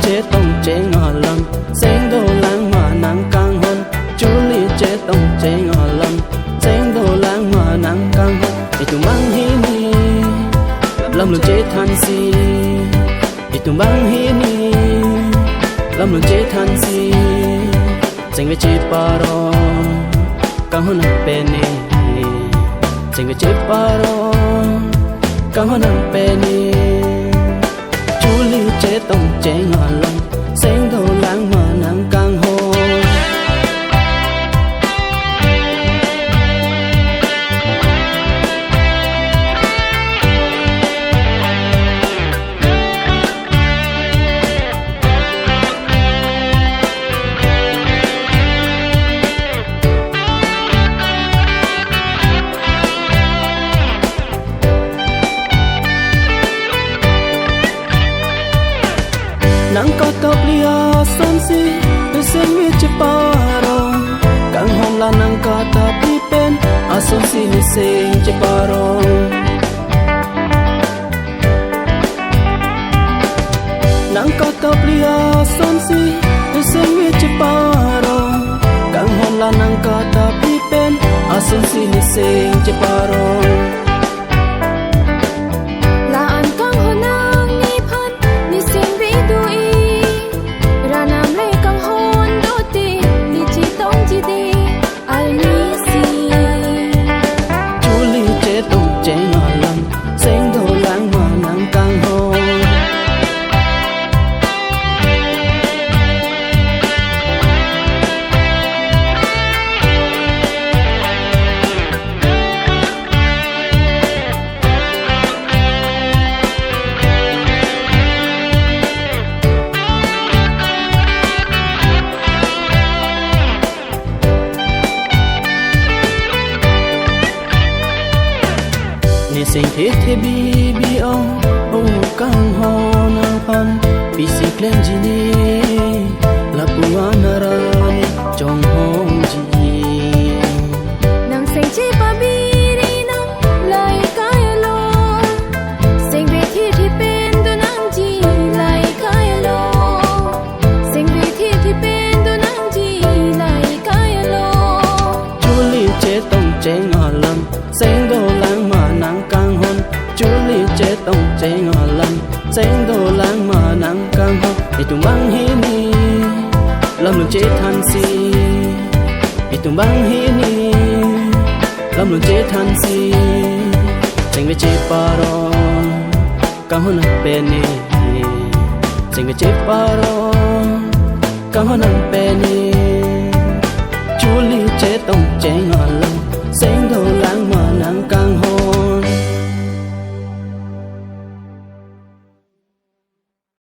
chế tông chế ngò lầm sáng đồ lang mà nắng căng hơn chú ly chế tông chế ngò lầm sáng đồ lang mà nắng căng hơn itu mang hini lâm luôn chế than si itu mang hini lâm luôn chế than si sinh về chế paro căng hơn nắng peni sinh về chế paro căng hơn nắng peni chú ly chế tông chế ngò lầm sáng đồ lang mà nắng căng hơn nắng có tóc lia son si tôi sẽ biết chỉ paro càng hồng là nắng có tóc đi bên à son si ni sinh chỉ paro nắng có tóc lia son si tôi sẽ biết chỉ paro càng hồng là nắng có tóc đi bên à son si ni sinh chỉ paro sinh thế thế bi ông căng ho na pan bi si klen jini la puana rani trong hong ji nang sinh chi pa bi ri nang lai kai lo sinh về thi pen do nang ji lai kai lo sinh về thi pen do nang ji lai kai lo chú li chế tông chế ngò lầm sinh đồ lang mà nắng căng hơn chú ly chế tông chế ngò lầm sáng đồ lang mà nắng căng hơn itu mang hini lâm luôn chế than si itu mang hini lâm luôn chế than si sinh về chế paro căng hơn peni sinh về chế paro căng hơn peni chú ly chế tông chế ngò lầm sáng đồ